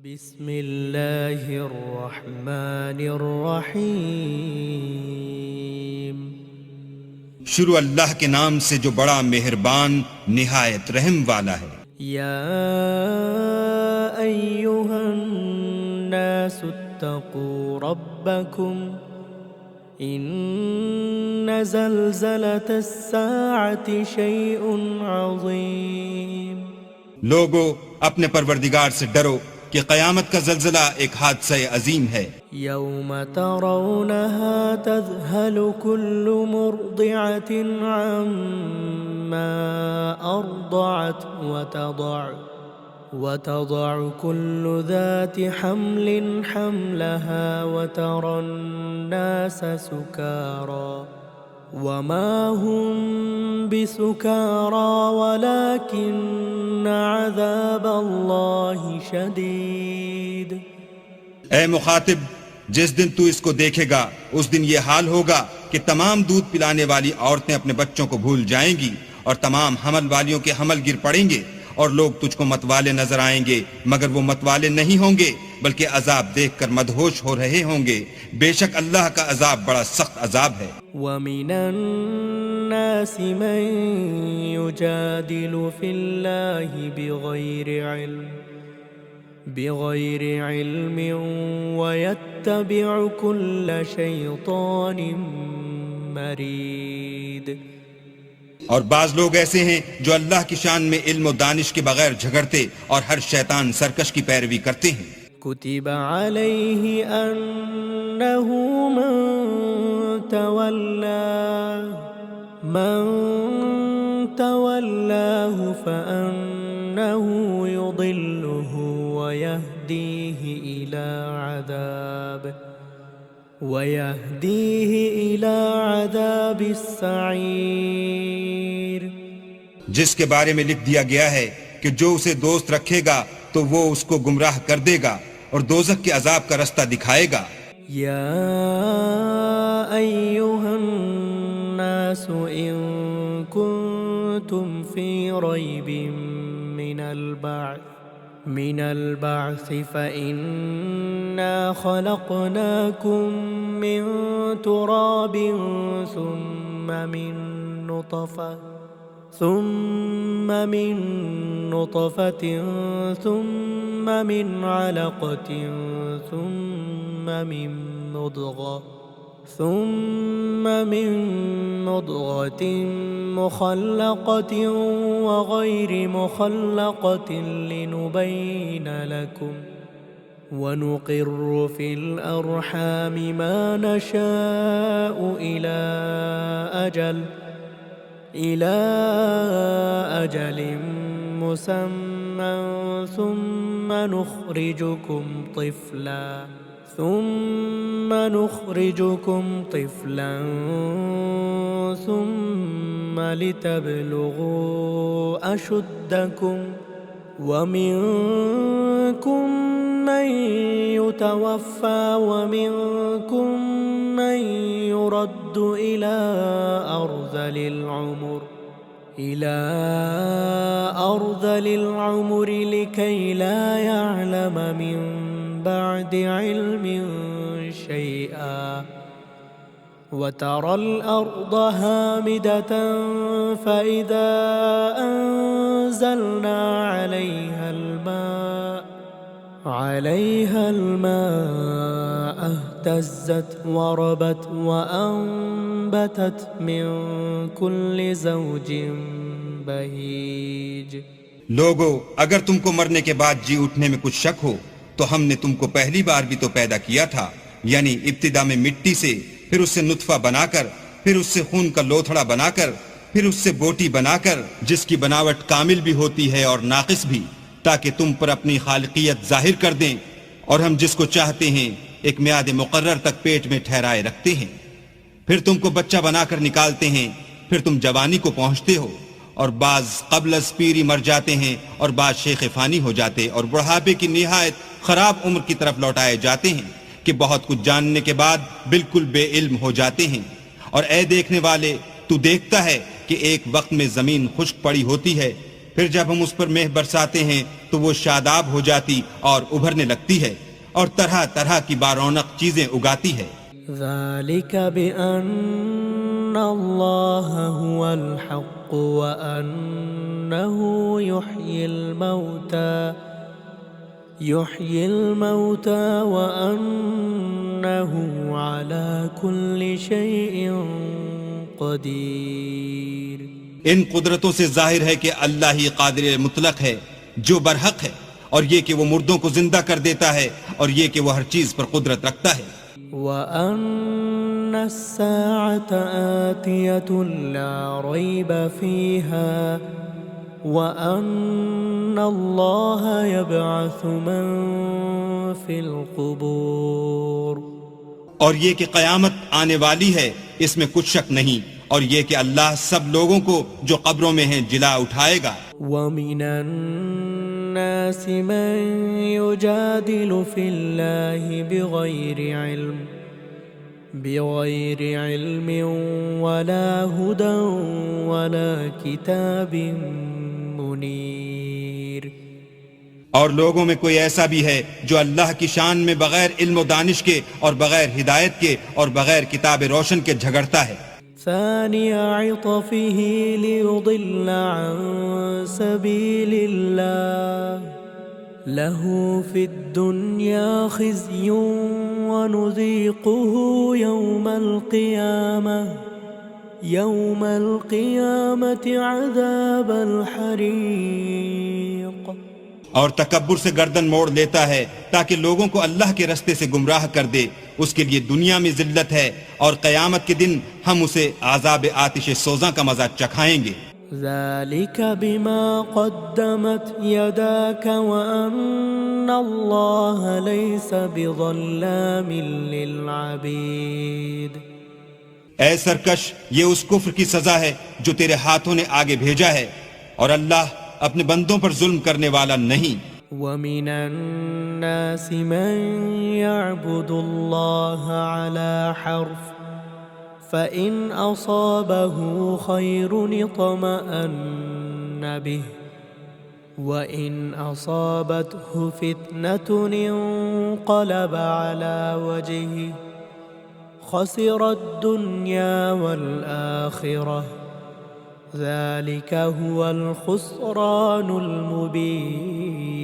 بسم اللہ الرحمن الرحیم۔ شروع اللہ کے نام سے جو بڑا مہربان نہایت رحم والا ہے۔ یا ایہا الناس اتقوا ربکم ان زلزلۃ الساعۃ شیء عظیم۔ لوگو اپنے پروردگار سے ڈرو کہ قیامت کا زلزلہ ایک حادثہ عظیم ہے۔ یوم ترونها تذہل کل مرضعۃ عما ارضعت وتضع كل ذات حمل حملها وترى الناس سكارى وما هم بسكارى ولكن عذاب الله شديد۔ اے مخاطب، جس دن تو اس کو دیکھے گا اس دن یہ حال ہوگا کہ تمام دودھ پلانے والی عورتیں اپنے بچوں کو بھول جائیں گی اور تمام حمل والیوں کے حمل گر پڑیں گے، اور لوگ تجھ کو متوالے نظر آئیں گے مگر وہ متوالے نہیں ہوں گے بلکہ عذاب دیکھ کر مدہوش ہو رہے ہوں گے۔ بے شک اللہ کا عذاب بڑا سخت عذاب ہے۔ وَمِنَ النَّاسِ مَن يُجَادِلُ فِي اللَّهِ بِغَيْرِ عِلْمٍ وَيَتَّبِعُ كُلَّ شَيْطَانٍ مَرِيدٍ۔ اور بعض لوگ ایسے ہیں جو اللہ کی شان میں علم و دانش کے بغیر جھگڑتے اور ہر شیطان سرکش کی پیروی کرتے ہیں۔ کتب علیہ انہ من تولاہ فانہ یضلہ ویہدیہ الی عذاب السعیر۔ جس کے بارے میں لکھ دیا گیا ہے کہ جو اسے دوست رکھے گا تو وہ اس کو گمراہ کر دے گا اور دوزخ کے عذاب کا رستہ دکھائے گا۔ یا ایہا الناس ان کنتم فی ریب من البعث فإنا خلقناكم من تراب ثم من نطفة ثم من علقة ثم من مضغة مخلقة وغير مخلقة لنبين لكم ونقر في الأرحام ما نشاء إلى أجل مسمى ثم نخرجكم طفلا ثم لتبلغوا أشدكم ومنكم من يتوفى ومنكم من يرد إلى أرذل العمر لكي لا يعلم من بعد علم شيئا وترى الأرض هامدة فإذا أنزلنا عليها الماء اهتزت وربت وأنبتت من كل زوج بهيج۔ لوگو اگر تم کو مرنے کے بعد جی اٹھنے میں کچھ شک ہو تو ہم نے تم کو پہلی بار بھی تو پیدا کیا تھا، یعنی ابتدا میں مٹی سے، پھر اس سے نطفہ بنا کر، پھر اس سے خون کا لوتھڑا بنا کر، پھر اس سے بوٹی بنا کر، جس کی بناوٹ کامل بھی ہوتی ہے اور ناقص بھی، تاکہ تم پر اپنی خالقیت ظاہر کر دیں، اور ہم جس کو چاہتے ہیں ایک میعاد مقرر تک پیٹ میں ٹھہرائے رکھتے ہیں، پھر تم کو بچہ بنا کر نکالتے ہیں، پھر تم جوانی کو پہنچتے ہو، اور بعض قبل از پیری مر جاتے ہیں اور بعض شیخ فانی ہو جاتے اور بڑھاپے کی نہایت خراب عمر کی طرف لوٹائے جاتے ہیں کہ بہت کچھ جاننے کے بعد بالکل بے علم ہو جاتے ہیں۔ اور اے دیکھنے والے، تو دیکھتا ہے کہ ایک وقت میں زمین خشک پڑی ہوتی ہے، پھر جب ہم اس پر مہ برساتے ہیں تو وہ شاداب ہو جاتی اور ابھرنے لگتی ہے اور طرح طرح کی بارونق چیزیں اگاتی ہے۔ ذلك بأن الله هو الحق وأنه يحيي الموتى وأنه على كل شيء قدير۔ ان قدرتوں سے ظاہر ہے کہ اللہ ہی قادر مطلق ہے جو برحق ہے، اور یہ کہ وہ مردوں کو زندہ کر دیتا ہے، اور یہ کہ وہ ہر چیز پر قدرت رکھتا ہے۔ وَأَنَّ السَّاعَةَ آتِيَةٌ لَا رَيْبَ فِيهَا وَأَنَّ اللَّهَ يَبْعَثُ مَن فِي الْقُبُورِ، اور یہ کہ قیامت آنے والی ہے اس میں کچھ شک نہیں، اور یہ کہ اللہ سب لوگوں کو جو قبروں میں ہیں جلا اٹھائے گا۔ وَمِنَ النَّاسِ مَن يُجَادِلُ فِي اللَّهِ بغير علم ولا هدى ولا كتاب منير۔ اور لوگوں میں کوئی ایسا بھی ہے جو اللہ کی شان میں بغیر علم و دانش کے اور بغیر ہدایت کے اور بغیر کتاب روشن کے جھگڑتا ہے۔ ثاني عطفه ليضل عن سبيل الله له في الدنيا خزي ونذيقه يوم القيامة عذاب الحريق۔ اور تکبر سے گردن موڑ لیتا ہے تاکہ لوگوں کو اللہ کے رستے سے گمراہ کر دے، اس کے لیے دنیا میں ذلت ہے، اور قیامت کے دن ہم اسے عذاب آتش سوزاں کا مزہ چکھائیں گے۔ ذلك بما قدمت يداك وأن الله ليس بظلام للعبيد۔ اے سرکش، یہ اس کفر کی سزا ہے جو تیرے ہاتھوں نے آگے بھیجا ہے، اور اللہ اپنے بندوں پر ظلم کرنے والا نہیں۔ وَمِنَ النَّاسِ مَن يَعْبُدُ اللَّهَ عَلَى حَرْفٍ فَإِنْ أَصَابَهُ خَيْرٌ اطْمَأَنَّ بِهِ وَإِنْ أَصَابَتْهُ فِتْنَةٌ انقَلَبَ عَلَى وَجْهِهِ خَسِرَ الدُّنْيَا وَالْآخِرَةَ ذَلِكَ هُوَ الْخُسْرَانُ الْمُبِينُ۔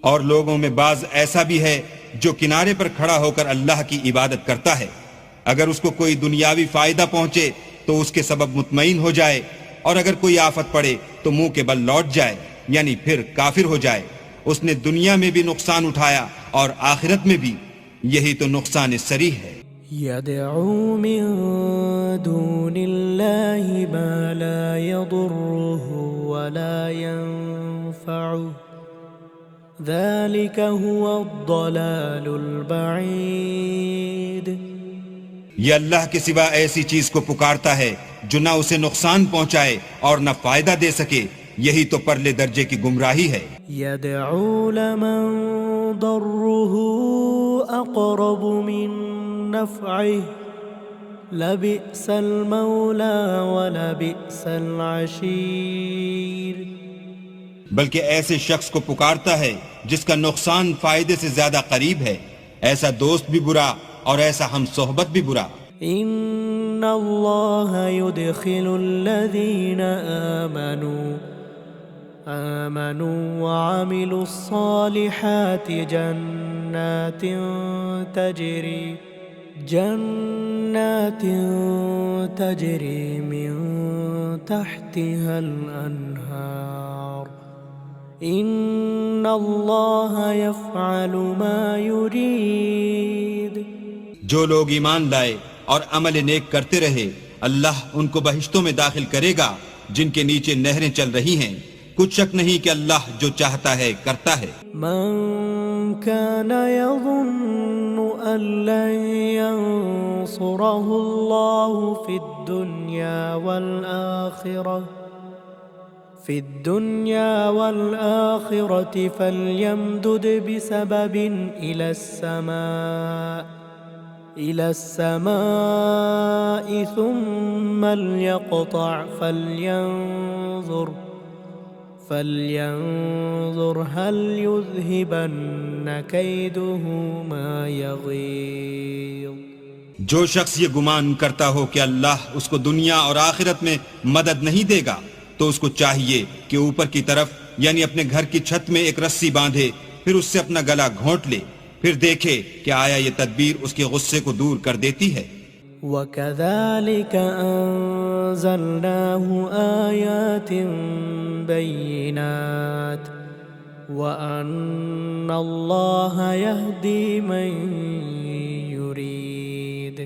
اور لوگوں میں بعض ایسا بھی ہے جو کنارے پر کھڑا ہو کر اللہ کی عبادت کرتا ہے، اگر اس کو کوئی دنیاوی فائدہ پہنچے تو اس کے سبب مطمئن ہو جائے، اور اگر کوئی آفت پڑے تو منہ کے بل لوٹ جائے، یعنی پھر کافر ہو جائے۔ اس نے دنیا میں بھی نقصان اٹھایا اور آخرت میں بھی، یہی تو نقصان صریح ہے۔ يدعو من دون الله ما لا يضره ولا ينفعه ذلك هو الضلال البعيد۔ یہ اللہ کے سوا ایسی چیز کو پکارتا ہے جو نہ اسے نقصان پہنچائے اور نہ فائدہ دے سکے، یہی تو پرلے درجے کی گمراہی ہے۔ يدعو لمن ضره أقرب من نفعه لبئس المولى ولبئس العشير۔ بلکہ ایسے شخص کو پکارتا ہے جس کا نقصان فائدے سے زیادہ قریب ہے، ایسا دوست بھی برا اور ایسا ہم صحبت بھی برا۔ ان اللہ يدخل الذین آمنوا وعملوا الصالحات جنات تجری من تحتها الانہار ان اللہ یفعل ما یرید۔ جو لوگ ایمان لائے اور عمل نیک کرتے رہے، اللہ ان کو بہشتوں میں داخل کرے گا جن کے نیچے نہریں چل رہی ہیں، کچھ شک نہیں کہ اللہ جو چاہتا ہے کرتا ہے۔ من كان يظن أن لن ينصره الله في الدنيا والآخرة فليمدد بسبب إلى السماء إلى السماء ثم ليقطع فلينظر هل يذهبن كيده ما يغيظ. جو شخص یہ گمان کرتا ہو کہ اللہ اس کو دنیا اور آخرت میں مدد نہیں دے گا تو اس کو چاہیے کہ اوپر کی طرف یعنی اپنے گھر کی چھت میں ایک رسی باندھے، پھر اس سے اپنا گلا گھونٹ لے، پھر دیکھے کہ آیا یہ تدبیر اس کے غصے کو دور کر دیتی ہے. وَكَذَلِكَ أَنزَلْنَاهُ آيَاتٍ بَيِّنَاتٍ وَأَنَّ اللَّهَ يَهْدِي مَن يُرِيدُ.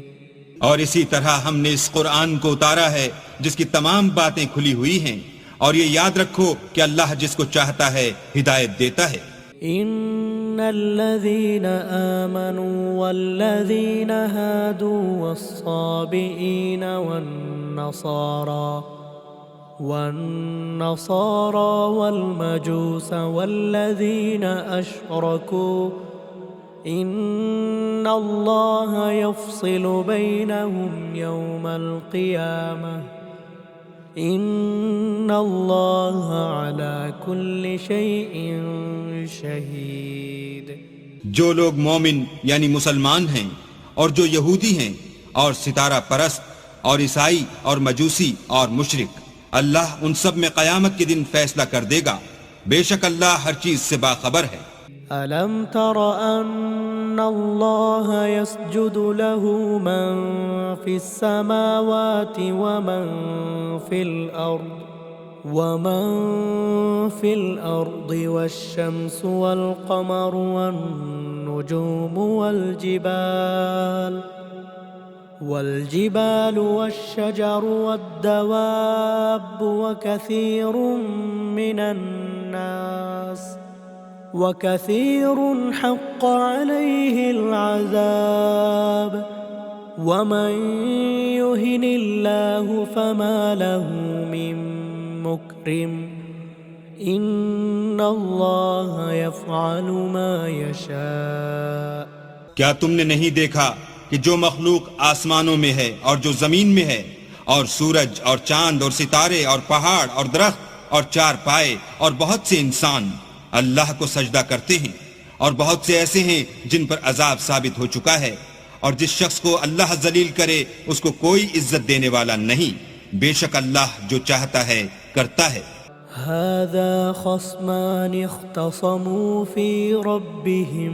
اور اسی طرح ہم نے اس قرآن کو اتارا ہے جس کی تمام باتیں کھلی ہوئی ہیں، اور یہ یاد رکھو کہ اللہ جس کو چاہتا ہے ہدایت دیتا ہے. إن الذين آمنوا والذين هادوا والصابئين والنصارى والمجوس والذين أشركوا إن الله يفصل بينهم يوم القيامة إن الله على كل شيء شهيد. جو لوگ مومن یعنی مسلمان ہیں اور جو یہودی ہیں اور ستارہ پرست اور عیسائی اور مجوسی اور مشرک، اللہ ان سب میں قیامت کے دن فیصلہ کر دے گا. بے شک اللہ ہر چیز سے باخبر ہے. ألم تر أن الله يسجد له من في السماوات ومن في الأرض والشمس والقمر والنجوم والجبال والشجر والدواب وكثير حق عليه العذاب ومن يهن الله فما له من مكرم إن الله يفعل ما يشاء. کیا تم نے نہیں دیکھا کہ جو مخلوق آسمانوں میں ہے اور جو زمین میں ہے، اور سورج اور چاند اور ستارے اور پہاڑ اور درخت اور چار پائے اور بہت سے انسان اللہ کو سجدہ کرتے ہیں، اور بہت سے ایسے ہیں جن پر عذاب ثابت ہو چکا ہے، اور جس شخص کو اللہ ذلیل کرے اس کو کوئی عزت دینے والا نہیں. بے شک اللہ جو چاہتا ہے کرتا ہے. هذا خصمان اختصموا في ربهم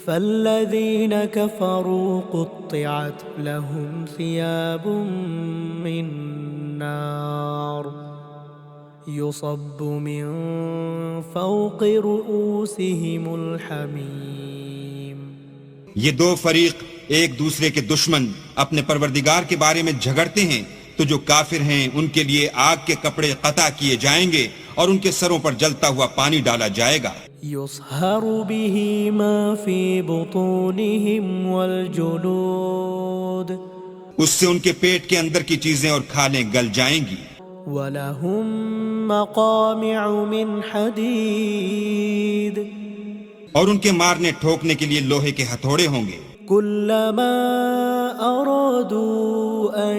فالذين كفروا قطعت لهم ثياب من نار يصب من فوق رؤوسهم الحميم. یہ دو فریق ایک دوسرے کے دشمن اپنے پروردگار کے بارے میں جھگڑتے ہیں، تو جو کافر ہیں ان کے لیے آگ کے کپڑے قطع کیے جائیں گے اور ان کے سروں پر جلتا ہوا پانی ڈالا جائے گا. يصهر به ما في بطونهم والجلود اس سے ان کے پیٹ کے اندر کی چیزیں اور کھالیں گل جائیں گی. وَلَهُم مَّقَامِعُ مِنْ حَدِيدٍ اور ان کے مارنے ٹھوکنے کے لیے لوہے کے ہتھوڑے ہوں گے. كُلَّمَا أَرَادُوا أَن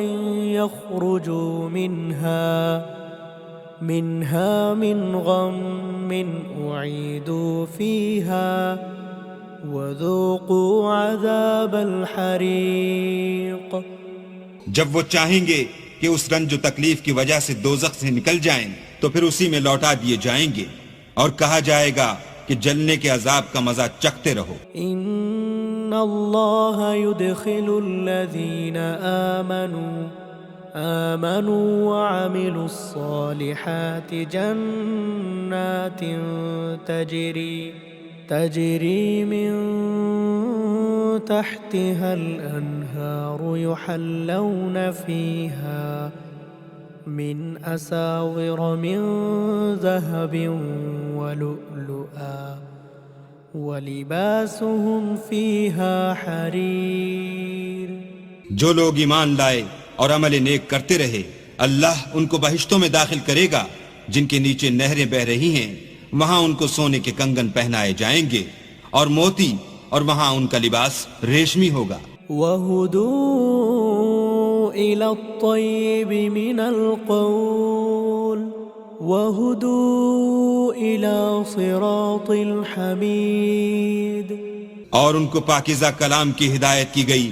يَخْرُجُوا منها من غم أعيدوا فيها وذوقوا عذاب الحريق. جب وہ چاہیں گے کہ اس رنج و تکلیف کی وجہ سے دوزخ سے نکل جائیں تو پھر اسی میں لوٹا دیے جائیں گے، اور کہا جائے گا کہ جلنے کے عذاب کا مزہ چکھتے رہو. ان اللہ يدخل الذین آمنوا وعملوا الصالحات جنات تجری من تحتها الأنهار يحلون فيها من أساور من ذهب ولؤلؤا ولباسهم فيها حرير. جو لوگ ایمان لائے اور عمل نیک کرتے رہے، اللہ ان کو بہشتوں میں داخل کرے گا جن کے نیچے نہریں بہ رہی ہیں، وہاں ان کو سونے کے کنگن پہنائے جائیں گے اور موتی، اور وہاں ان کا لباس ریشمی ہوگا. وهدوا إلى الطيب من القول وهدوا إلى صراط الحميد. اور ان کو پاکیزہ کلام کی ہدایت کی گئی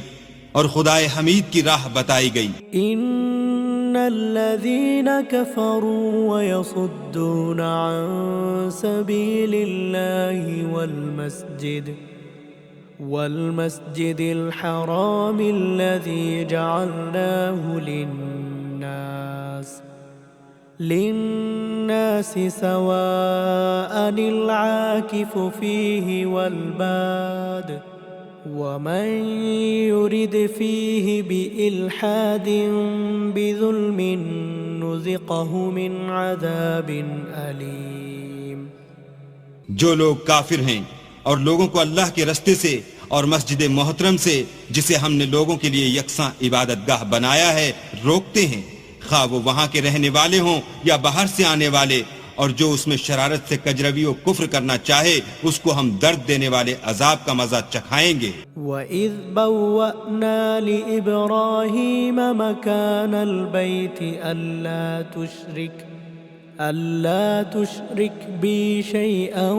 اور خدائے حمید کی راہ بتائی گئی. إن الذين كفروا ويصدون عن سبيل الله والمسجد الحرام الذي جعلناه للناس سواء العاكف فيه والباد ومن يرد فيه بإلحاد بظلم نذقه من عذاب أليم. جو لوگ کافر ہیں اور لوگوں کو اللہ کے رستے سے اور مسجد محترم سے جسے ہم نے لوگوں کے لیے یکساں عبادت گاہ بنایا ہے روکتے ہیں، خواہ وہ وہاں کے رہنے والے ہوں یا باہر سے آنے والے، اور جو اس میں شرارت سے کجروی و کفر کرنا چاہے اس کو ہم درد دینے والے عذاب کا مزہ چکھائیں گے. وَإِذْ بَوَّأْنَا لِإِبْرَاهِيمَ مَكَانَ الْبَيْتِ أَلَّا تُشْرِكْ بِي شَيْئًا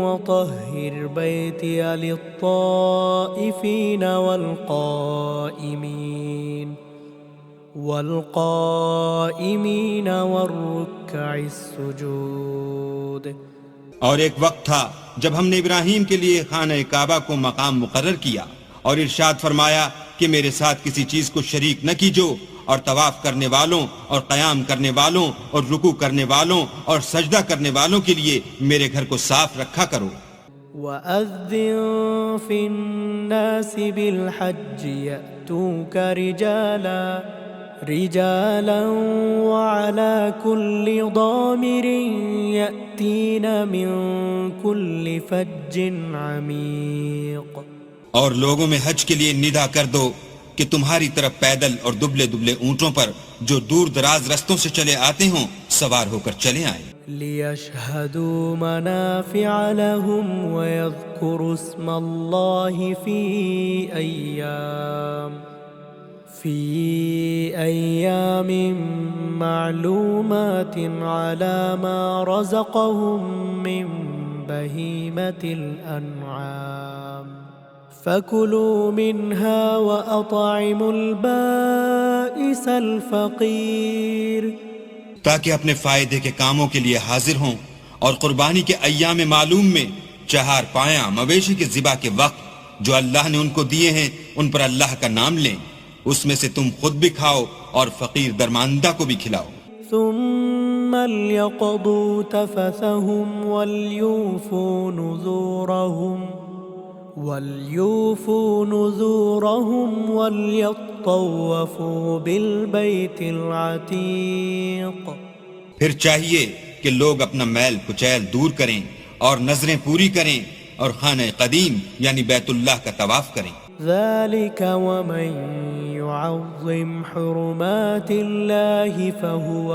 وَطَهِّرْ بَيْتِيَ لِلطَّائِفِينَ والقائمين والركع السجود. اور ایک وقت تھا جب ہم نے ابراہیم کے لیے خانہ کعبہ کو مقام مقرر کیا اور ارشاد فرمایا کہ میرے ساتھ کسی چیز کو شریک نہ کیجو، اور طواف کرنے والوں اور قیام کرنے والوں اور رکوع کرنے والوں اور سجدہ کرنے والوں کے لیے میرے گھر کو صاف رکھا کرو. وَأَذِّن فِي النَّاسِ بِالْحَجِّ يَأْتُوكَ رجالا وعلى كل ضامر يأتين من كل فج عميق. اور لوگوں میں حج کے لیے ندا کر دو کہ تمہاری طرف پیدل اور دبلے دبلے اونٹوں پر جو دور دراز رستوں سے چلے آتے ہوں سوار ہو کر چلے آئیں. لِيَشْهَدُوا مَنَافِعَ لَهُمْ وَيَذْكُرُوا اسْمَ اللَّهِ في أيام معلومات على ما رزقهم من بهيمة الأنعام فكلوا منها وأطعموا البائس الفقير. تاکہ اپنے فائدے کے کاموں کے لیے حاضر ہوں اور قربانی کے ایام معلوم میں چہار پایاں مویشی کے ذبح کے وقت جو اللہ نے ان کو دیے ہیں ان پر اللہ کا نام لیں، اس میں سے تم خود بھی کھاؤ اور فقیر درماندہ کو بھی کھلاؤ. ثم ليقضوا تفثهم وليوفوا نذورهم وليطوفوا بالبيت العتيق. پھر چاہیے کہ لوگ اپنا میل کچیل دور کریں اور نظریں پوری کریں اور خانہ قدیم یعنی بیت اللہ کا طواف کریں. ذلك ومن يعظم حرمات الله فهو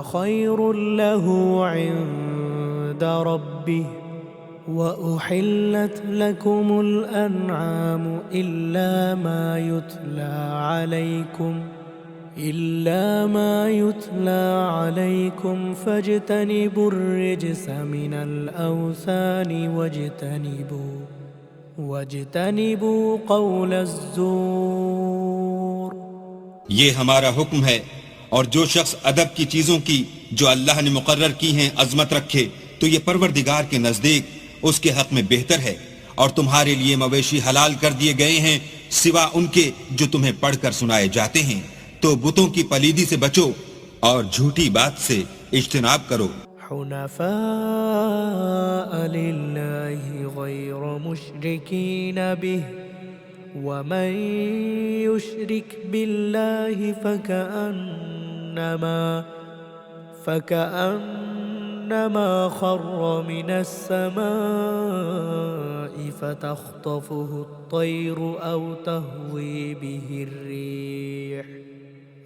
خير له عند ربه. وأحلت لكم الأنعام إلا ما يتلى عليكم فاجتنبوا الرجس من الأوثان واجتنبوا قول الزور. یہ ہمارا حکم ہے، اور جو شخص ادب کی چیزوں کی جو اللہ نے مقرر کی ہیں عظمت رکھے تو یہ پروردگار کے نزدیک اس کے حق میں بہتر ہے. اور تمہارے لیے مویشی حلال کر دیے گئے ہیں سوا ان کے جو تمہیں پڑھ کر سنائے جاتے ہیں، تو بتوں کی پلیدی سے بچو اور جھوٹی بات سے اجتناب کرو. حنفاء لله غير مشركين به ومن يشرك بالله فكأنما خر من السماء فتخطفه الطير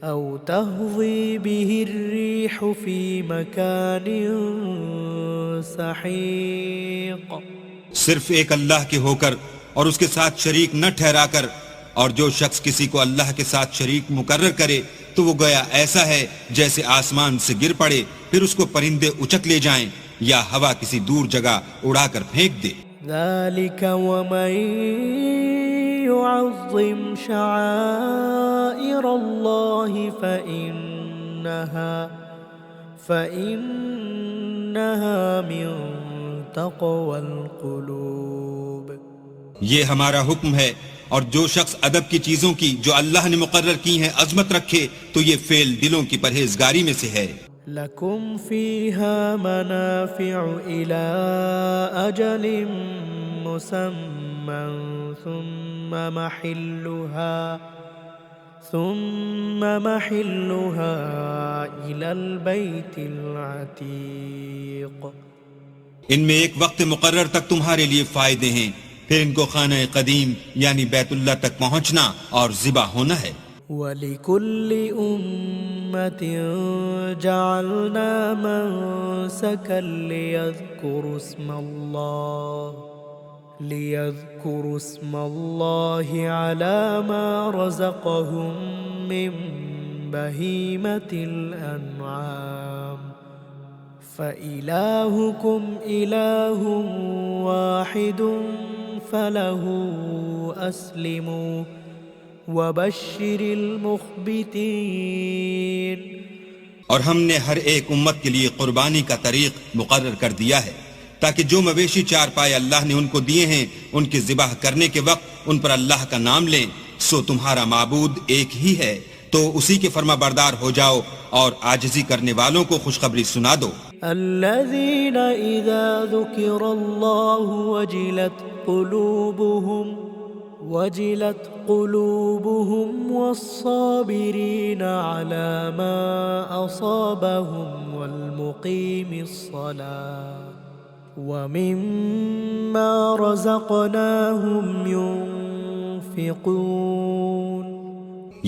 أو تهوي به الريح في مكان سحيق. صرف ایک اللہ کے ہو کر اور اس کے ساتھ شریک نہ ٹھہرا کر، اور جو شخص کسی کو اللہ کے ساتھ شریک مقرر کرے تو وہ گویا ایسا ہے جیسے آسمان سے گر پڑے پھر اس کو پرندے اچک لے جائیں یا ہوا کسی دور جگہ اڑا کر پھینک دے۔ ذلك ومن يعظم شعائر الله فإنها من تقوى القلوب۔ یہ ہمارا حکم ہے، اور جو شخص ادب کی چیزوں کی جو اللہ نے مقرر کی ہیں عظمت رکھے تو یہ فعل دلوں کی پرہیزگاری میں سے ہے۔ لكم فيها منافع إلى أجل مسمى ثم محلها إلى البيت العتيق۔ ان میں ایک وقت مقرر تک تمہارے لیے فائدے ہیں، پھر ان کو خانہ قدیم یعنی بیت اللہ تک پہنچنا اور ذبح ہونا ہے۔ وَلِكُلِّ أُمَّةٍ جَعَلْنَا مَنسَكًا لِيَذْكُرُوا اسْمَ اللَّهِ عَلَى مَا رَزَقَهُم مِّن بَهِيمَةِ الْأَنْعَامِ فَإِلَٰهُكُمْ إِلَٰهٌ وَاحِدٌ فَلَهُ أَسْلِمُوا وَبَشِّرِ الْمُخْبِتِينَ۔ اور ہم نے ہر ایک امت کے لیے قربانی کا طریق مقرر کر دیا ہے تاکہ جو مویشی چار پائے اللہ نے ان کو دیے ہیں ان کے ذبح کرنے کے وقت ان پر اللہ کا نام لیں، سو تمہارا معبود ایک ہی ہے تو اسی کے فرما بردار ہو جاؤ اور عاجزی کرنے والوں کو خوشخبری سنا دو۔ الذين إذا ذكر الله وجلت قلوبهم والصابرين على ما أصابهم والمقيم الصلاة ومما رزقناهم ينفقون۔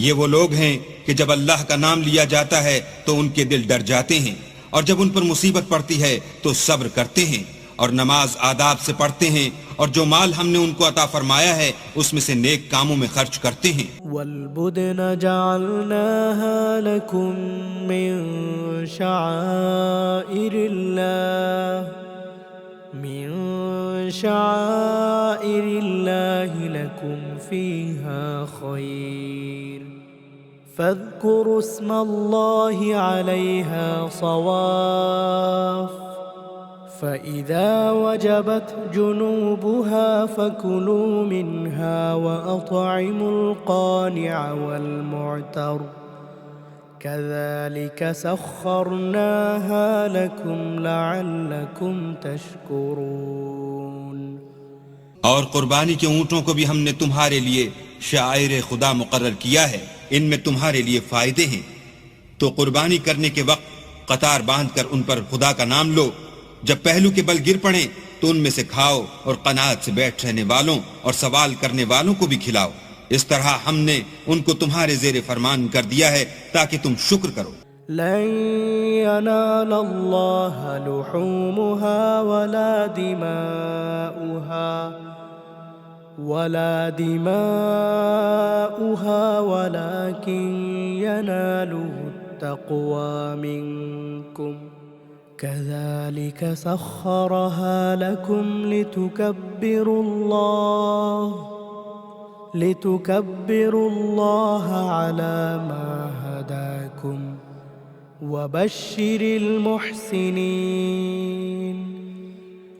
یہ وہ لوگ ہیں کہ جب اللہ کا نام لیا جاتا ہے تو ان کے دل ڈر جاتے ہیں، اور جب ان پر مصیبت پڑتی ہے تو صبر کرتے ہیں، اور نماز آداب سے پڑھتے ہیں، اور جو مال ہم نے ان کو عطا فرمایا ہے اس میں سے نیک کاموں میں خرچ کرتے ہیں۔ والبدن جعلناها لكم من شعائر الله لكم فيها خير فاذكروا اسم الله عليها صواف فإذا وجبت جنوبها فكلوا منها وأطعموا القانع والمعتر كذلك سخرناها لكم لعلكم تشكرون۔ اور قربانی کے اونٹوں کو بھی ہم نے تمہارے لیے شعائر خدا مقرر کیا ہے، ان میں تمہارے لیے فائدے ہیں، تو قربانی کرنے کے وقت قطار باندھ کر ان پر خدا کا نام لو، جب پہلو کے بل گر پڑیں تو ان میں سے کھاؤ، اور قناعت سے بیٹھ رہنے والوں اور سوال کرنے والوں کو بھی کھلاؤ، اس طرح ہم نے ان کو تمہارے زیر فرمان کر دیا ہے تاکہ تم شکر کرو۔ لن ينال الله لحومها ولا دماؤها ولكن يناله التقوى منكم كذلك سخرها لكم لتكبروا الله على ما هداكم وبشر المحسنين۔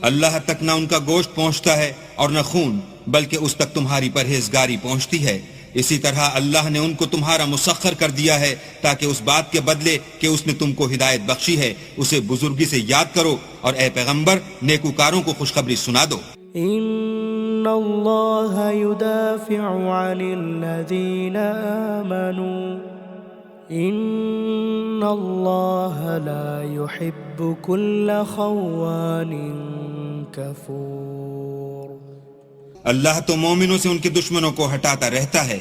اللہ تک نہ ان کا گوشت پہنچتا ہے اور نہ خون، بلکہ اس تک تمہاری پرہیزگاری پہنچتی ہے، اسی طرح اللہ نے ان کو تمہارا مسخر کر دیا ہے تاکہ اس بات کے بدلے کہ اس نے تم کو ہدایت بخشی ہے اسے بزرگی سے یاد کرو، اور اے پیغمبر نیکوکاروں کو خوشخبری سنا دو۔ ان اللہ يدافع عن الذین آمنوا ان اللہ لا يحب كل خوان کفور۔ اللہ تو مومنوں سے ان کے دشمنوں کو ہٹاتا رہتا ہے،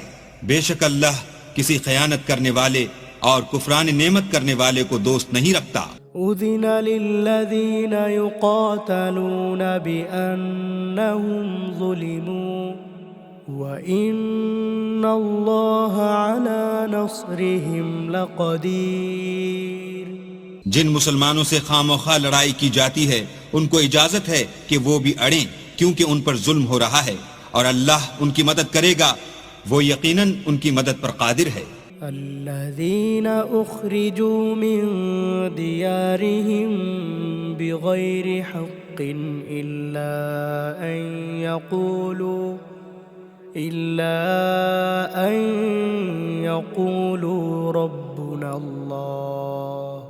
بے شک اللہ کسی خیانت کرنے والے اور کفران نعمت کرنے والے کو دوست نہیں رکھتا۔ أذن للذين يقاتلون بأنهم ظلموا وإن الله على نصرهم لقدير. جن مسلمانوں سے خواہ لڑائی کی جاتی ہے ان کو اجازت ہے کہ وہ بھی اڑیں کیونکہ ان پر ظلم ہو رہا ہے اور اللہ ان کی مدد کرے گا، وہ یقیناً ان کی مدد پر قادر ہے. الذين أخرجوا من ديارهم بغير حق إلا أن يقولوا ربنا الله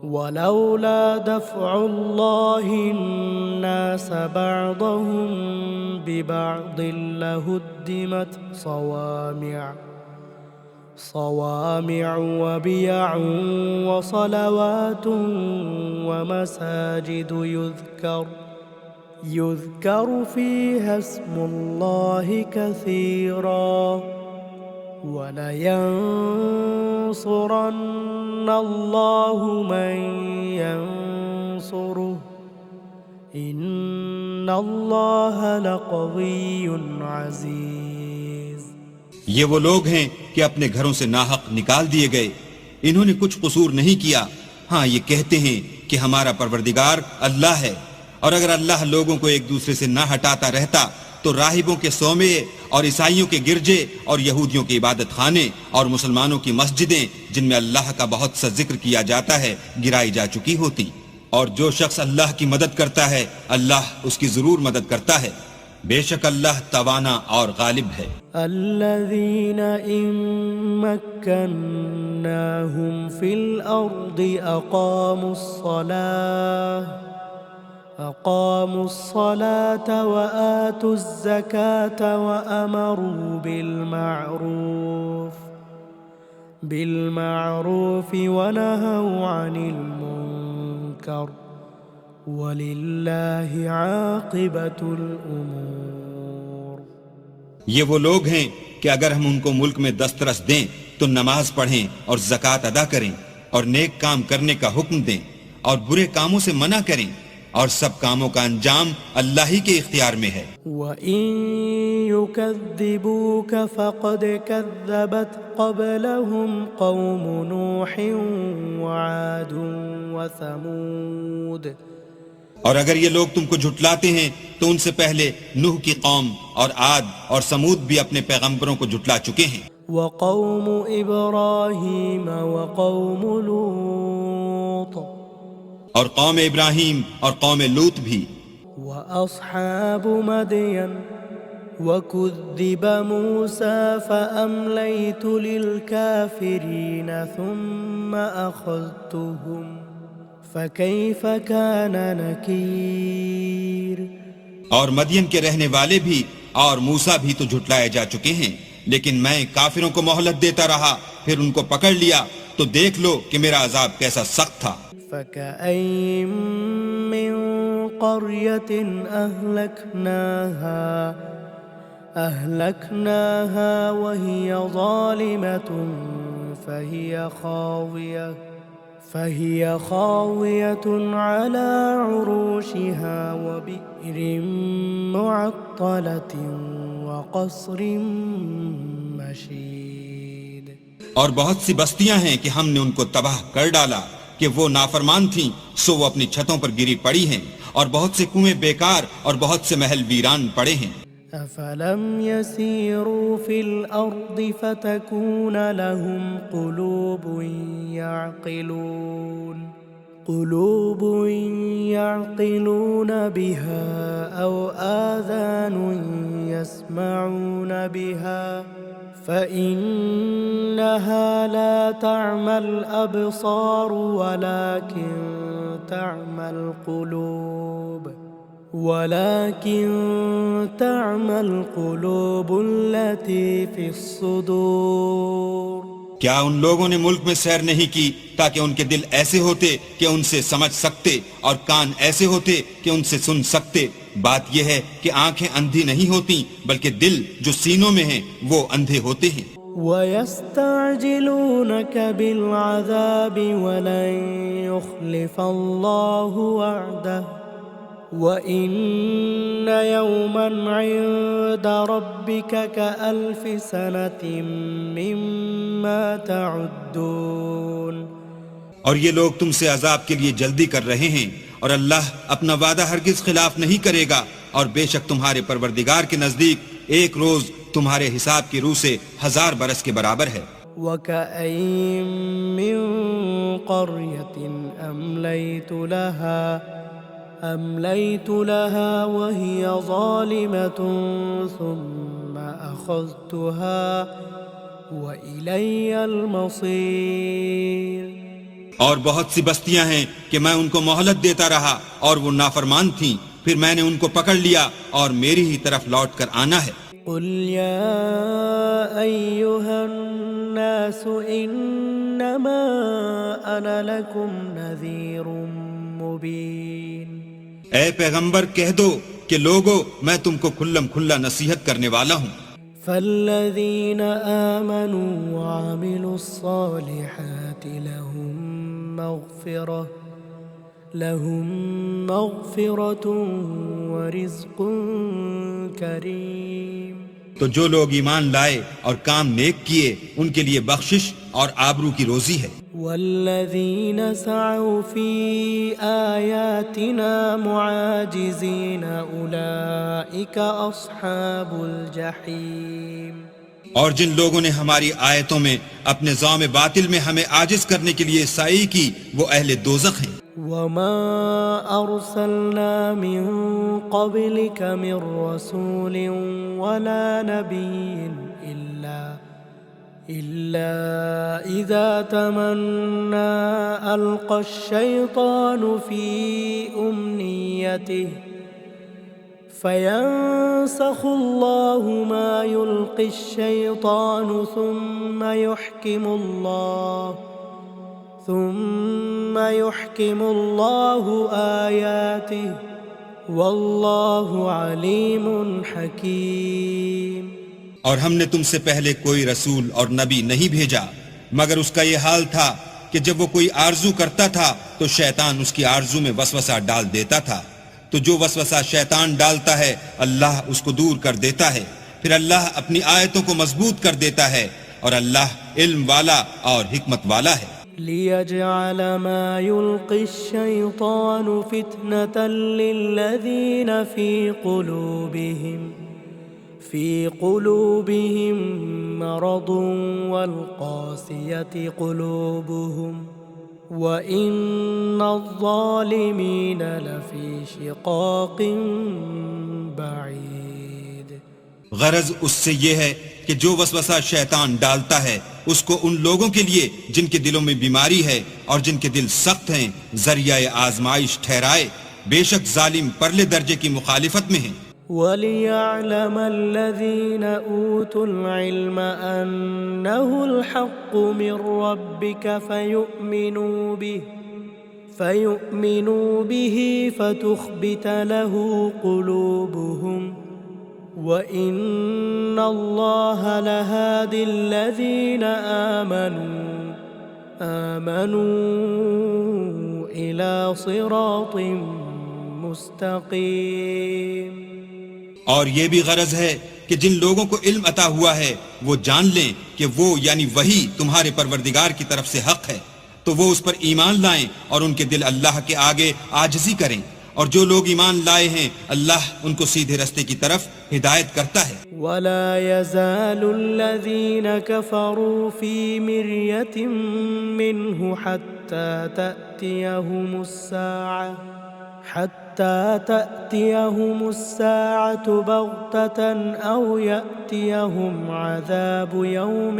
ولولا دفع الله الناس بعضهم ببعض لهدمت صوامع وبيع وصلوات ومساجد يذكر فيها اسم الله كثيرا ولينصرن الله من ينصره إن الله لقوي عزيز. یہ وہ لوگ ہیں کہ اپنے گھروں سے ناحق نکال دیے گئے، انہوں نے کچھ قصور نہیں کیا. ہاں یہ کہتے ہیں کہ ہمارا پروردگار اللہ ہے، اور اگر اللہ لوگوں کو ایک دوسرے سے نہ ہٹاتا رہتا تو راہبوں کے صومعے اور عیسائیوں کے گرجے اور یہودیوں کے عبادت خانے اور مسلمانوں کی مسجدیں جن میں اللہ کا بہت سا ذکر کیا جاتا ہے گرائی جا چکی ہوتی. اور جو شخص اللہ کی مدد کرتا ہے اللہ اس کی ضرور مدد کرتا ہے، بے شک اللہ توانا اور غالب ہے. الذين إن مكناهم في الأرض أقاموا الصلاة وآتوا الزكاة وأمروا بالمعروف ونهوا عن المنكر وَلِلَّهِ عَاقِبَةُ الْأُمُورِ. یہ وہ لوگ ہیں کہ اگر ہم ان کو ملک میں دسترس دیں تو نماز پڑھیں اور زکوٰۃ ادا کریں اور نیک کام کرنے کا حکم دیں اور برے کاموں سے منع کریں، اور سب کاموں کا انجام اللہ ہی کے اختیار میں ہے. وَإِن يُكَذِّبُوكَ فَقَدْ كَذَّبَتْ قَبْلَهُمْ قَوْمُ نُوحٍ وَعَادٌ وَثَمُودَ. اور اگر یہ لوگ تم کو جھٹلاتے ہیں تو ان سے پہلے نوح کی قوم اور عاد اور سمود بھی اپنے پیغمبروں کو جھٹلا چکے ہیں. وَقَوْمُ إِبْرَاهِيمَ وَقَوْمُ لُوطٍ. اور قوم ابراہیم اور قوم لوط بھی. وَأَصْحَابُ مَدْيَنَ وَكُذِّبَ مُوسَى فَأَمْلَيْتُ لِلْكَافِرِينَ ثُمَّ أَخَذْتُهُمْ فَكَيْفَ كَانَ نَكِيرٌ. اور مدین کے رہنے والے بھی اور موسیٰ بھی تو جھٹلائے جا چکے ہیں، لیکن میں کافروں کو مہلت دیتا رہا، پھر ان کو پکڑ لیا تو دیکھ لو کہ میرا عذاب کیسا سخت تھا. فَكَأَيِّن مِّن قَرْيَةٍ أَهْلَكْنَاهَا وَهِيَ ظَالِمَةٌ فهي خاوية على عروشها وبئر معطلة وقصر مشيد. اور بہت سی بستیاں ہیں کہ ہم نے ان کو تباہ کر ڈالا کہ وہ نافرمان تھیں، سو وہ اپنی چھتوں پر گری پڑی ہیں، اور بہت سے کنویں بیکار اور بہت سے محل ویران پڑے ہیں. أفلم يسيروا في الأرض فتكون لهم قلوب يعقلون بها أو آذان يسمعون بها فإنها لا تعمى الأبصار ولكن تعمى القلوب التي في الصدور. کیا ان لوگوں نے ملک میں سیر نہیں کی تاکہ ان کے دل ایسے ہوتے کہ ان سے سمجھ سکتے اور کان ایسے ہوتے کہ ان سے سن سکتے؟ بات یہ ہے کہ آنکھیں اندھی نہیں ہوتی بلکہ دل جو سینوں میں ہیں وہ اندھے ہوتے ہیں. ويستعجلونك بالعذاب ولن يخلف الله وعده وإن يوما عند ربك كألف سنة مما تعدون۔ اور یہ لوگ تم سے عذاب کے لیے جلدی کر رہے ہیں، اور اللہ اپنا وعدہ ہرگز خلاف نہیں کرے گا، اور بے شک تمہارے پروردگار کے نزدیک ایک روز تمہارے حساب کی روح سے 1000 برس کے برابر ہے۔ وَكَأَيِّن مِّن قَرْيَةٍ أَمْلَيْتُ لَهَا وَهِيَ ظَالِمَةٌ ثُمَّ أَخَذْتُهَا وَإِلَيَّ الْمَصِيرُ۔ اور بہت سی بستیاں ہیں کہ میں ان کو مہلت دیتا رہا اور وہ نافرمان تھیں، پھر میں نے ان کو پکڑ لیا اور میری ہی طرف لوٹ کر آنا ہے۔ قل يا أيها الناس إنما أنا لكم نذير مبين۔ اے پیغمبر کہہ دو کہ لوگو میں تم کو کھلم کھلا نصیحت کرنے والا ہوں۔ فالذين آمنوا وعملوا الصالحات لهم مغفرة ورزق کریم۔ تو جو لوگ ایمان لائے اور کام نیک کیے ان کے لیے بخشش اور آبرو کی روزی ہے۔ والذین سعوا فی آیاتنا معاجزین اولئک اصحاب الجحیم۔ اور جن لوگوں نے ہماری آیتوں میں اپنے ذوم باطل میں ہمیں عاجز کرنے کے لیے سعی کی وہ اہل دوزخ ہیں۔ وما أرسلنا من قبلك من رسول ولا نبي إلا إذا تمنى ألقى الشيطان في أمنيته فينسخ الله ما يلقي الشيطان ثم يحكم الله آياته والله عليم حكيم۔ اور ہم نے تم سے پہلے کوئی رسول اور نبی نہیں بھیجا مگر اس کا یہ حال تھا کہ جب وہ کوئی آرزو کرتا تھا تو شیطان اس کی آرزو میں وسوسہ ڈال دیتا تھا، تو جو وسوسہ شیطان ڈالتا ہے اللہ اس کو دور کر دیتا ہے، پھر اللہ اپنی آیتوں کو مضبوط کر دیتا ہے، اور اللہ علم والا اور حکمت والا ہے۔ لِيَجْعَلَ مَا يُلْقِي الشَّيْطَانُ فِتْنَةً لِّلَّذِينَ فِي قُلُوبِهِم مَّرَضٌ وَالْقَاسِيَةِ قُلُوبُهُمْ وَإِنَّ الظَّالِمِينَ لَفِي شِقَاقٍ بَعِيدٍ۔ غرض اس سے یہ ہے کہ جو وسوسہ شیطان ڈالتا ہے اس کو ان لوگوں کے لیے جن کے دلوں میں بیماری ہے اور جن کے دل سخت ہیں ذریعہ آزمائش ٹھہرائے، بے شک ظالم پرلے درجے کی مخالفت میں ہیں۔ وَلِيَعْلَمَ الَّذِينَ أُوتُوا الْعِلْمَ أَنَّهُ الْحَقُّ مِنْ رَبِّكَ فَيُؤْمِنُوا بِهِ فَتُخْبِتَ لَهُ قُلُوبُهُمْ وَإِنَّ اللَّهَ لَهَادِ الَّذِينَ آمَنُوا إِلَى صِرَاطٍ مُسْتَقِيمٍ۔ اور یہ بھی غرض ہے کہ جن لوگوں کو علم عطا ہوا ہے وہ جان لیں کہ وہ یعنی وہی تمہارے پروردگار کی طرف سے حق ہے، تو وہ اس پر ایمان لائیں اور ان کے دل اللہ کے آگے عاجزی کریں، اور جو لوگ ایمان لائے ہیں اللہ ان کو سیدھے رستے کی طرف ہدایت کرتا ہے۔ وَلَا يَزَالُ الَّذِينَ كَفَرُوا فِي مِرْيَةٍ مِّنْهُ حَتَّى تَأْتِيَهُمُ السَّاعَةُ بَغْتَةً أَوْ يَأْتِيَهُمْ عَذَابُ يَوْمٍ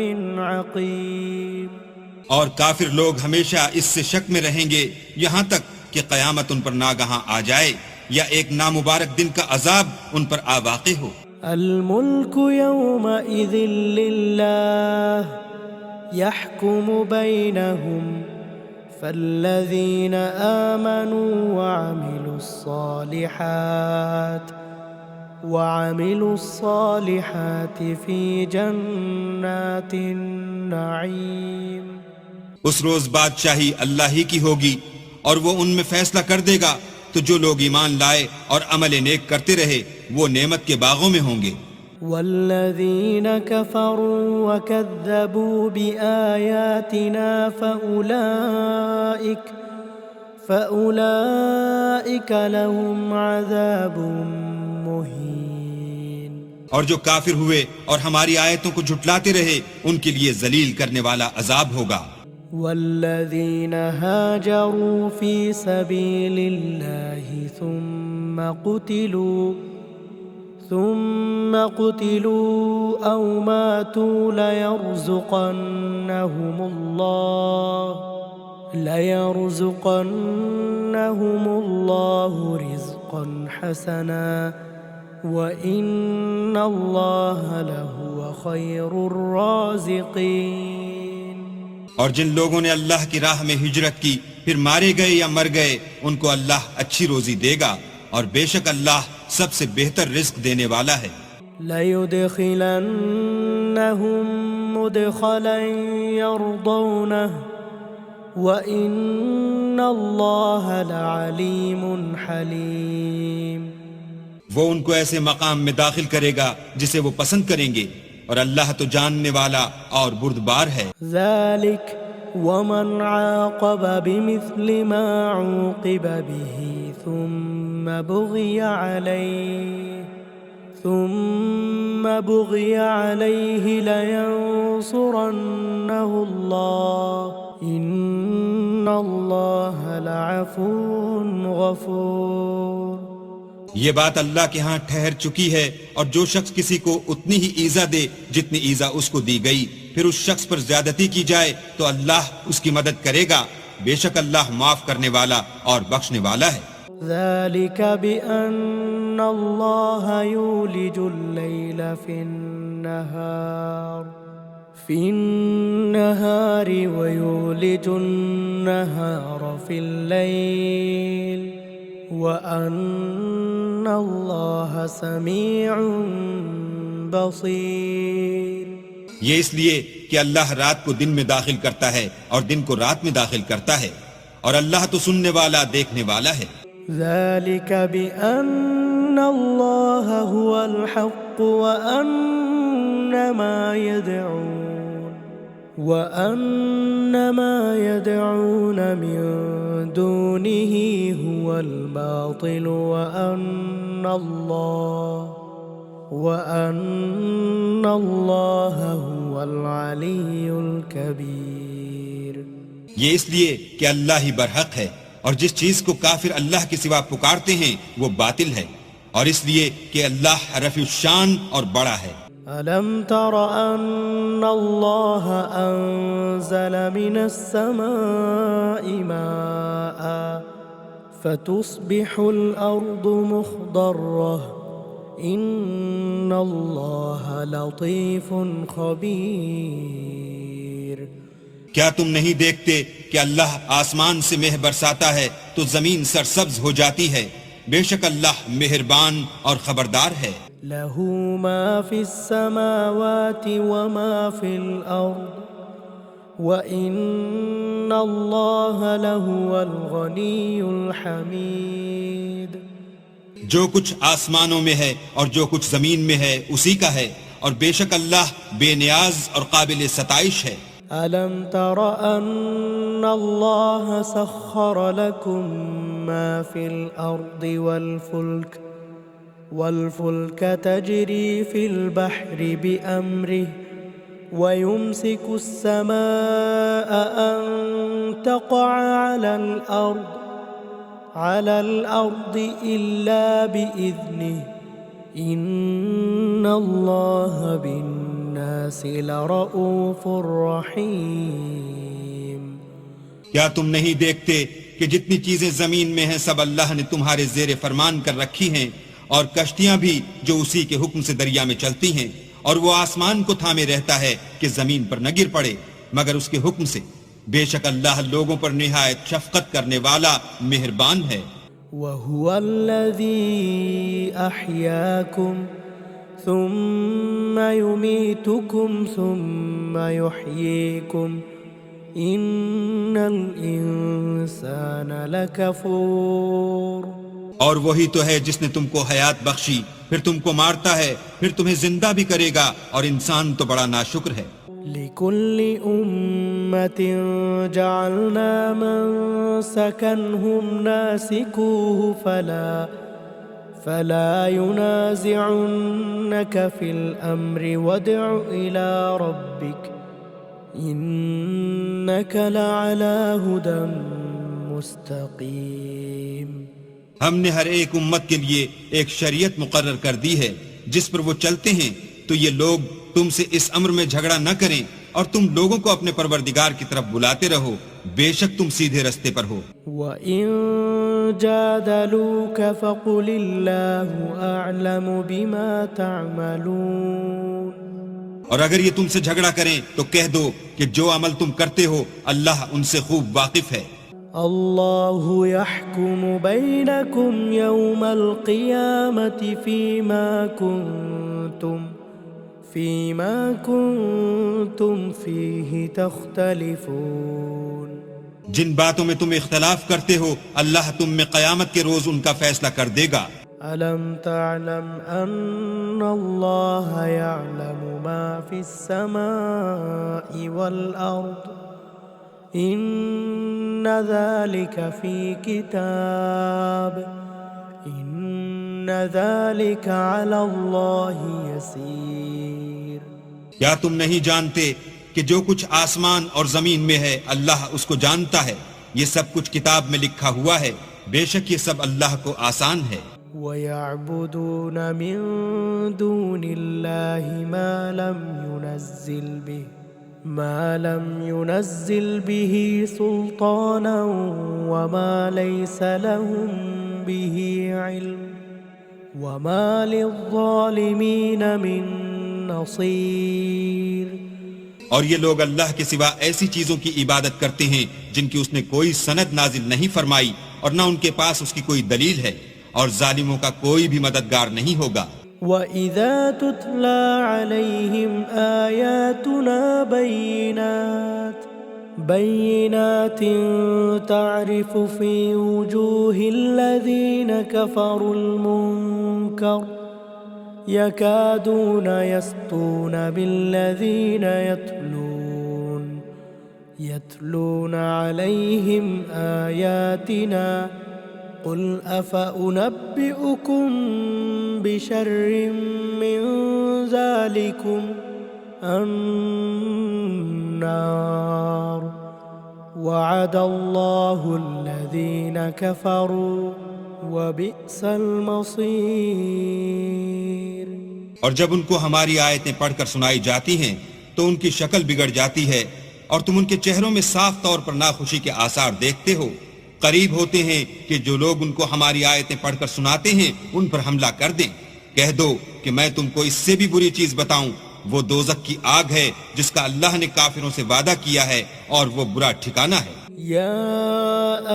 عَقِيمٍ۔ اور کافر لوگ ہمیشہ اس سے شک میں رہیں گے یہاں تک کہ قیامت ان پر ناگہاں آ جائے یا ایک نامبارک دن کا عذاب ان پر آ واقع ہو۔ الملک یومئذ للہ یحکم بینہم فالذین آمنوا وعملوا الصالحات وعملوا الصالحات في جنات النعيم. اس روز بادشاہی اللہ ہی کی ہوگی اور وہ ان میں فیصلہ کر دے گا، تو جو لوگ ایمان لائے اور عمل نیک کرتے رہے وہ نعمت کے باغوں میں ہوں گے. والذين كفروا وكذبوا بآياتنا فأولئك لهم عذاب مهين. اور جو کافر ہوئے اور ہماری آیتوں کو جھٹلاتے رہے ان کے لیے ذلیل کرنے والا عذاب ہوگا. والذين هاجروا في سبيل الله ثم قتلوا أو ماتوا ليرزقنهم الله رزقا حسنا وإن الله لهو خير الرازقين. اور جن لوگوں نے اللہ کی راہ میں ہجرت کی پھر مارے گئے یا مر گئے ان کو اللہ اچھی روزی دے گا اور بے شک اللہ سب سے بہتر رزق دینے والا ہے. لَيُدْخِلَنَّهُمْ مُدْخَلًا يَرْضَوْنَهُ وَإِنَّ اللَّهَ لَعَلِيمٌ حَلِيمٌ. وہ ان کو ایسے مقام میں داخل کرے گا جسے وہ پسند کریں گے اور اللہ تو جاننے والا اور بردبار ہے. ذَلِكَ وَمَنْ عَاقَبَ بِمِثْلِ مَا عُوقِبَ بِهِ ثُمَّ بُغِيَ عَلَيْهِ لَيَنصُرَنَّهُ اللَّهُ إِنَّ اللَّهَ لَعَفُوٌّ غَفُورٌ. یہ بات اللہ کے ہاں ٹھہر چکی ہے، اور جو شخص کسی کو اتنی ہی ایذا دے جتنی ایذا اس کو دی گئی پھر اس شخص پر زیادتی کی جائے تو اللہ اس کی مدد کرے گا، بے شک اللہ معاف کرنے والا اور بخشنے والا ہے. ذَلِكَ بِأَنَّ اللَّهَ يُولِجُ اللَّيْلَ فِي النَّهَارِ وَيُولِجُ النَّهَارَ فِي اللَّيْلِ وَأَنَّ اللَّهَ سَمِيعٌ بَصِيرٌ. یہ اس لیے کہ اللہ رات کو دن میں داخل کرتا ہے اور دن کو رات میں داخل کرتا ہے، اور اللہ تو سننے والا دیکھنے والا ہے. ذَلِكَ بِأَنَّ اللَّهَ هُوَ الْحَقُّ وَأَنَّ مَا يَدْعُونَ مِن دُونِهِ هُوَ الْبَاطِلُ وَأَنَّ اللَّهَ هُوَ الْعَلِيُّ الْكَبِيرُ. یہ اس لیے کہ اللہ ہی برحق ہے، اور جس چیز کو کافر اللہ کے سوا پکارتے ہیں وہ باطل ہے، اور اس لیے کہ اللہ رفیع الشان اور بڑا ہے. أَلَمْ تَرَ أَنَّ اللَّهَ أَنزَلَ مِنَ السَّمَاءِ مَاءً فَتُصْبِحُ الْأَرْضُ مُخْضَرَّةً إِنَّ اللَّهَ لَطِيفٌ خَبِيرٌ. کیا تم نہیں دیکھتے کہ اللہ آسمان سے مہ برساتا ہے تو زمین سرسبز ہو جاتی ہے، بے شک اللہ مہربان اور خبردار ہے. لَهُ مَا فِي السَّمَاوَاتِ وَمَا فِي الْأَرْضِ وَإِنَّ اللَّهَ لَهُوَ الْغَنِيُّ الْحَمِيدُ. جو کچھ آسمانوں میں ہے اور جو کچھ زمین میں ہے اسی کا ہے، اور بے شک اللہ بے نیاز اور قابل ستائش ہے. أَلَمْ تَرَ أَنَّ اللَّهَ سَخَّرَ لَكُم مَّا فِي الْأَرْضِ وَالْفُلْكَ تَجْرِي فِي الْبَحْرِ بِأَمْرِهِ وَيُمْسِكُ السَّمَاءَ أَن تَقَعَ عَلَى الْأَرْضِ إِلَّا بِإِذْنِهِ إِنَّ اللَّهَ بِالنَّاسِ لَرَءُوفٌ رَحِيمٌ. کیا تم نہیں دیکھتے کہ جتنی چیزیں زمین میں ہیں سب اللہ نے تمہارے زیر فرمان کر رکھی ہیں، اور کشتیاں بھی جو اسی کے حکم سے دریا میں چلتی ہیں، اور وہ آسمان کو تھامے رہتا ہے کہ زمین پر نہ گر پڑے مگر اس کے حکم سے. بے شک اللہ لوگوں پر نہایت شفقت کرنے والا مہربان ہے. وهو الذي أحياكم ثم يميتكم ثم يحييكم إن الإنسان لكفور. اور وہی تو ہے جس نے تم کو حیات بخشی، پھر تم کو مارتا ہے، پھر تمہیں زندہ بھی کرے گا، اور انسان تو بڑا ناشکر ہے. لكل أمة جعلنا منسكا هم ناسكوه فلا ينازعنك في الأمر وادع إلى ربك إنك لعلى هدى مستقيم. ہم نے ہر ایک امت کے لیے ایک شریعت مقرر کر دی ہے جس پر وہ چلتے ہیں، تو یہ لوگ تم سے اس امر میں جھگڑا نہ کریں، اور تم لوگوں کو اپنے پروردگار کی طرف بلاتے رہو، بے شک تم سیدھے رستے پر ہو. وَإِن جَادَلُوكَ فَقُلِ اللَّهُ أَعْلَمُ بِمَا تَعْمَلُونَ. اور اگر یہ تم سے جھگڑا کریں تو کہہ دو کہ جو عمل تم کرتے ہو اللہ ان سے خوب واقف ہے. اللہ يحكم بينكم يوم القيامة فيما كنتم فيه تختلفون. جن باتوں میں تم اختلاف کرتے ہو اللہ تم میں قیامت کے روز ان کا فیصلہ کر دے گا. ألم تعلم أن الله يعلم ما في السماء والأرض إن ذلك في كتاب إن ذلك على الله يسير. کیا تم نہیں جانتے کہ جو کچھ آسمان اور زمین میں ہے اللہ اس کو جانتا ہے، یہ سب کچھ کتاب میں لکھا ہوا ہے، بے شک یہ سب اللہ کو آسان ہے. وَيَعْبُدُونَ مِن دُونِ اللَّهِ ما لم ينزل به سلطانا وما ليس لهم به علم وما للظالمين من نصير. اور یہ لوگ اللہ کے سوا ایسی چیزوں کی عبادت کرتے ہیں جن کی اس نے کوئی سند نازل نہیں فرمائی، اور نہ ان کے پاس اس کی کوئی دلیل ہے، اور ظالموں کا کوئی بھی مددگار نہیں ہوگا. وَإِذَا تُتْلَى عَلَيْهِمْ آيَاتُنَا بَيِّنَاتٍ تَعْرِفُ فِي وُجُوهِ الَّذِينَ كَفَرُوا الْمُنكَرَ يَكَادُونَ يَسْطُونَ بِالَّذِينَ يَتْلُونَ عَلَيْهِمْ آيَاتِنَا قل أفأنبئكم بشر من ذلكم النار وعد الله الذين كفروا وبئس المصير. اور جب ان کو ہماری آیتیں پڑھ کر سنائی جاتی ہیں تو ان کی شکل بگڑ جاتی ہے، اور تم ان کے چہروں میں صاف طور پر ناخوشی کے آثار دیکھتے ہو. قریب ہوتے ہیں کہ جو لوگ ان کو ہماری آیتیں پڑھ کر سناتے ہیں ان پر حملہ کر دیں. کہہ دو کہ میں تم کو اس سے بھی بری چیز بتاؤں، وہ دوزخ کی آگ ہے جس کا اللہ نے کافروں سے وعدہ کیا ہے، اور وہ برا ٹھکانہ ہے. یا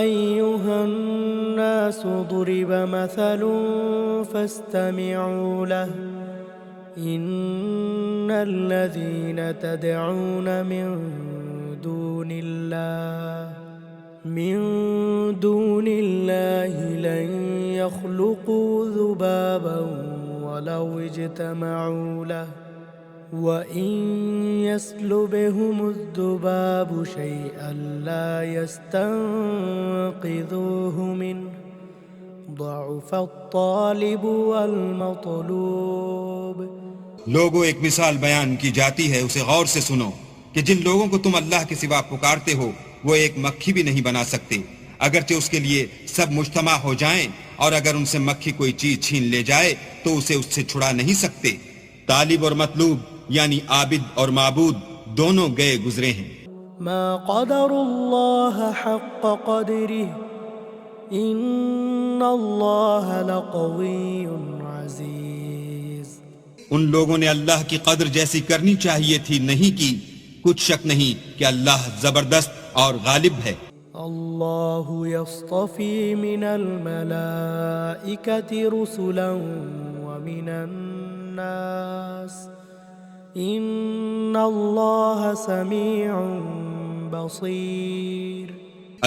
ایھا الناس ضرب مثل فاستمعوا له ان الذين تدعون من دون الله لن يخلقوا ذبابا ولو اجتمعوا له وإن يسلبهم الذباب شيئا لا يستنقذوه منه ضعف الطالب والمطلوب. لوگوں ایک مثال بیان کی جاتی ہے، اسے غور سے سنو کہ جن لوگوں کو تم اللہ کے سوا پکارتے ہو وہ ایک مکھی بھی نہیں بنا سکتے، اگرچہ اس کے لیے سب مجتمع ہو جائیں، اور اگر ان سے مکھی کوئی چیز چھین لے جائے تو اسے اس سے چھڑا نہیں سکتے. طالب اور مطلوب یعنی عابد اور معبود دونوں گئے گزرے ہیں. ما قدر اللہ حق قدره ان اللہ لقوی عزیز. ان لوگوں نے اللہ کی قدر جیسی کرنی چاہیے تھی نہیں کی. کچھ شک نہیں کہ اللہ زبردست اور غالب ہے. الله يصطفي من الملائكة رسلا ومن الناس إن الله سميع بصير.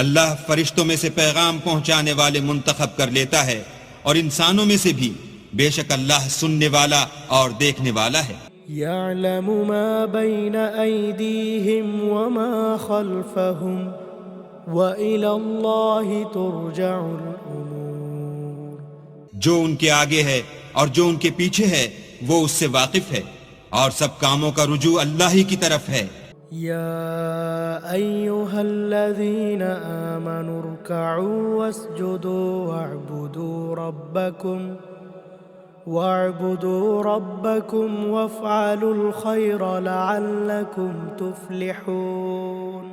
اللہ فرشتوں میں سے پیغام پہنچانے والے منتخب کر لیتا ہے اور انسانوں میں سے بھی، بے شک اللہ سننے والا اور دیکھنے والا ہے. يعلم ما بين أيديهم وما خلفهم وإلى الله ترجع الأمور. جو ان کے آگے ہے اور جو ان کے پیچھے ہے وہ اس سے واقف ہے، اور سب کاموں کا رجوع اللہ ہی کی طرف ہے. يا أيها الذين آمنوا اركعوا واسجدوا واعبدوا ربكم وافعلوا الخير لعلكم تفلحون.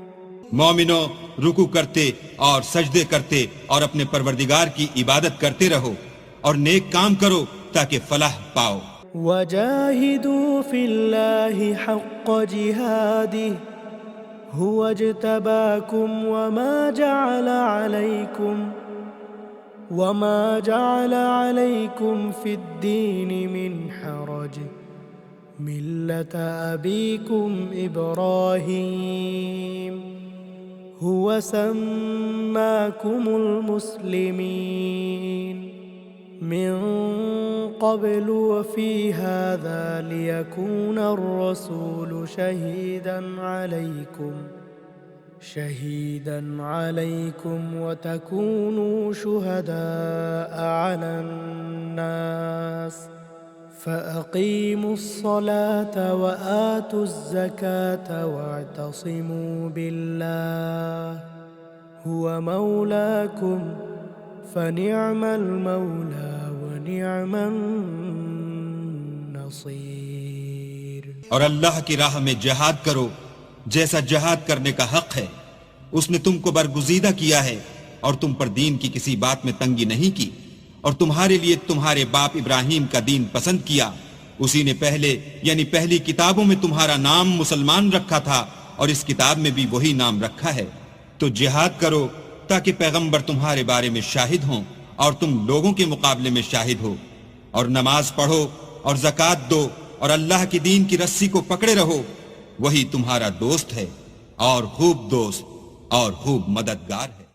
مومنو، رکوع کرتے اور سجدے کرتے اور اپنے پروردگار کی عبادت کرتے رہو اور نیک کام کرو تاکہ فلاح پاؤ. وجاهدوا في الله حق جهاده هو اجتباكم وما جعل عليكم في الدين من حرج ملة أبيكم إبراهيم هو سماكم المسلمين من قبل وفي هذا ليكون الرسول شهيدا عليكم وتكونوا شهداء على الناس فأقيموا الصلاة وآتوا الزكاة واعتصموا بالله هو مولاكم فنعم المولى ونعم النصير. اور اللہ کی راہ میں جہاد کرو جیسا جہاد کرنے کا حق ہے. اس نے تم کو برگزیدہ کیا ہے اور تم پر دین کی کسی بات میں تنگی نہیں کی، اور تمہارے لیے تمہارے باپ ابراہیم کا دین پسند کیا. اسی نے پہلے یعنی پہلی کتابوں میں تمہارا نام مسلمان رکھا تھا اور اس کتاب میں بھی وہی نام رکھا ہے. تو جہاد کرو تاکہ پیغمبر تمہارے بارے میں شاہد ہوں اور تم لوگوں کے مقابلے میں شاہد ہو، اور نماز پڑھو اور زکوٰۃ دو اور اللہ کی دین کی رسی کو پکڑے رہو. وہی تمہارا دوست ہے اور خوب دوست اور خوب مددگار ہے.